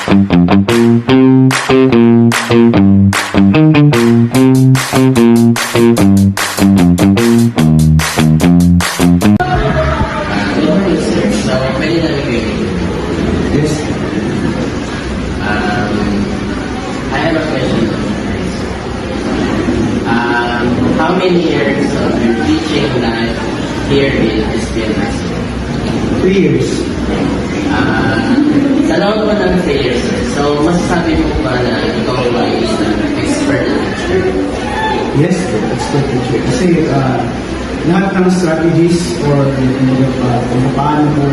I have a question. How many years of your teaching life here in SPMS? 3 years. Sa loob mo ng 3 years, so masasabi mo ba na ikaw ba is an expert na teacher? Yes, expert teacher. Kasi lahat ng strategies or kung paano ko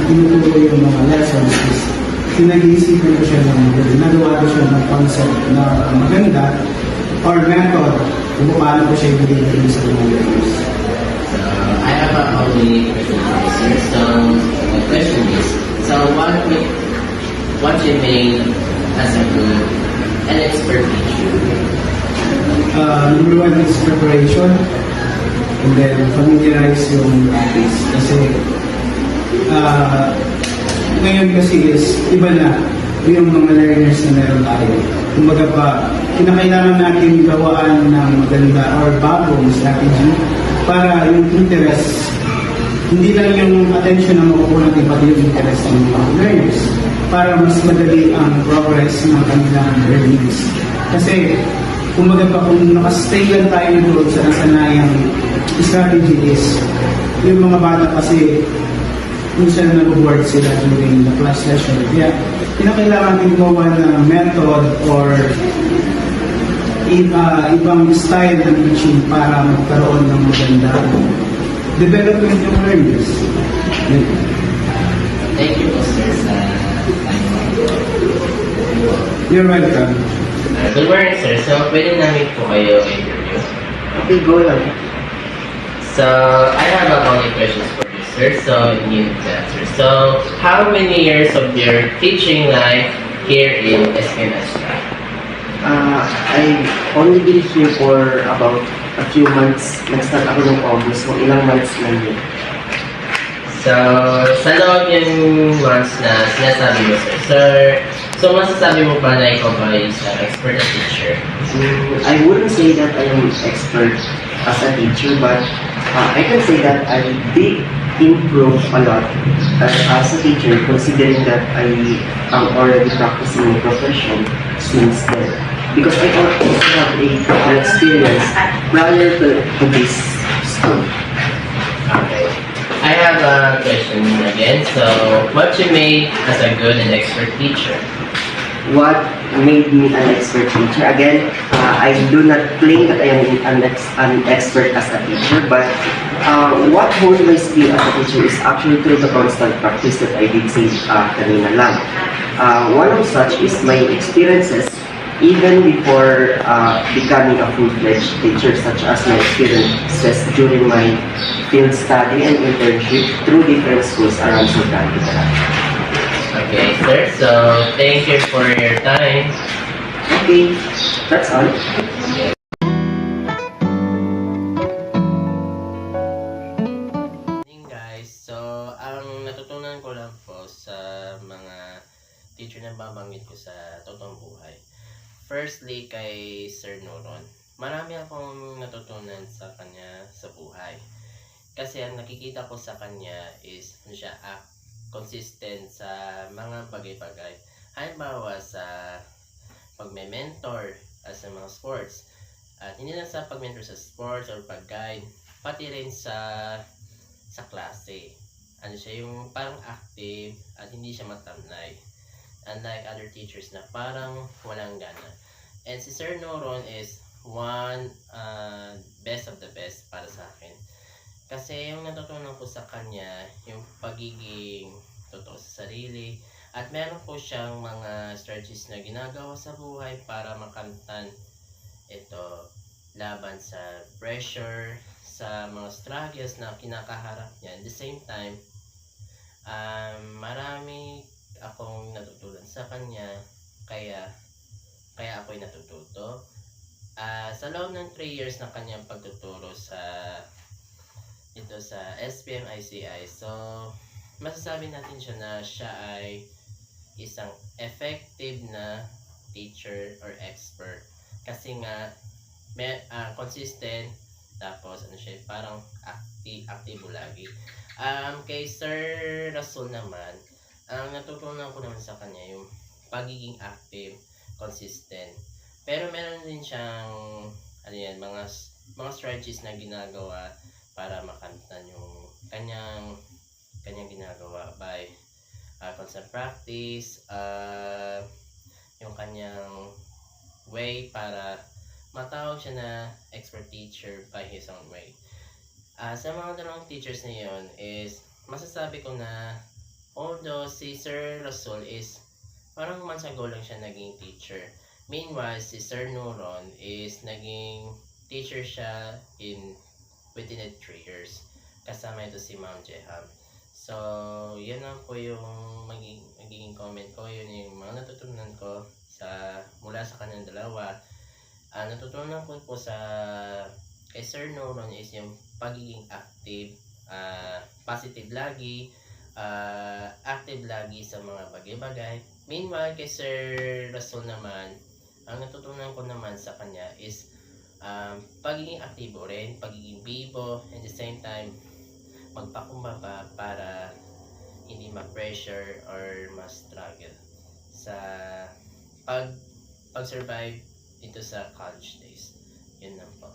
itinuturo yung mga lessons is pinag-iisipan ko siya ginagawa ko siya ng concept na maganda or method kung paano ko siya i-deliver sa mga learners. So, I have a only question for you, sir. So, my question is, so what you mean as a good and expert teacher? Number one is preparation and then familiarize yung practice. Kasi ngayon kasi is iba na yung mga learners na meron tayo. Kumbaga pa, kinakailangan natin gawaan ng maganda or bagong strategy para yung interest, hindi lang yung attention na makukuha natin, pati yung interest ng mga learners para mas madali ang progress ng kanilang learnings. Kasi, kumbaga pa, kung nakastay lang tayo doon sa nasanayang strategy is, yung mga bata kasi, minsan nag-board sila during the class session. Kaya, kinakailangan natin gumawa ng method or ibang style ng teaching para magkaroon ng magandang development ng learners. Thank you po, sir, sa time. You're welcome. Good morning, sir. So, pwede namin po kayo interview. Okay, go lang. So, I have a only questions for you, sir. So, you need to answer. So, how many years of your teaching life here in SPMS? I only been here for about a few months. Nag-start ako ng August, so ilang months lang yun. So, sa loob yung months na sinasabi mo, sir, so masasabi mo ba na ikaw ba is an expert na teacher? I wouldn't say that I am expert as a teacher, but I can say that I did improve a lot as a teacher, considering that I am already practicing my profession since then. Because I also have an experience prior to this school. Okay. I have a question again. So, what you made as a good and expert teacher? What made me an expert teacher? Again, I do not claim that I am an expert as a teacher, but what honed my skill as a teacher is actually through the constant practice that I did say kanina lang. One of such is my experiences even before becoming a full-fledged teacher, such as my experiences during my field study and internship through different schools around Sudan. Okay, sir. So, thank you for your time. Okay, that's all. Morning, guys. So, ang natutunan ko lang po sa mga teacher na babanggit ko sa totoong buhay. Firstly, kay Sir Noron. Marami akong natutunan sa kanya sa buhay. Kasi ang nakikita ko sa kanya is siya consistent sa mga bagay-bagay. Halimbawa sa pagme-mentor sa mga sports. At hindi lang sa pag-mentor sa sports or pag-guide, pati rin sa klase. Ano siya, yung parang active at hindi siya matamlay. Unlike other teachers na parang walang gana. And si Sir Noron is one best of the best para sa akin. Kasi yung natutunan ko sa kanya, yung pagiging totoo sa sarili, at meron po siyang mga strategies na ginagawa sa buhay para makamtan ito laban sa pressure, sa mga struggles na kinakaharap niya. At the same time, marami akong natutunan sa kanya, kaya ako'y natututo. Sa loob ng 3 years na kanyang pagtuturo sa SPM ICI, so masasabi natin siya na siya ay isang effective na teacher or expert. Kasi nga, consistent, tapos ano siya, parang aktibo lagi. Kay Sir Rasul naman, ang natutunan ko naman sa kanya yung pagiging active, consistent. Pero meron din siyang ano yan, mga strategies na ginagawa para makamtan yung kanyang ginagawa by constant practice, yung kanyang way para matawag siya na expert teacher by his own way. Sa mga dalawang teachers na yun is masasabi ko na although si Sir Rasul is parang months ago lang siya naging teacher. Meanwhile, si Sir Nuron is naging teacher siya within 3 years. Kasama ito si Ma'am Jeham. So, yun lang po yung magiging comment ko. Yun yung mga natutunan ko mula sa kanilang dalawa. Natutunan ko po kay Sir Nuron is yung pagiging active, positive lagi, active lagi sa mga bagay-bagay. Meanwhile, kay Sir Rasul naman, ang natutunan ko naman sa kanya is pagiging aktibo rin, pagiging bibo, and the same time, magpakumbaba para hindi ma-pressure or ma-struggle sa pag-survive dito sa college days. Yun lang po.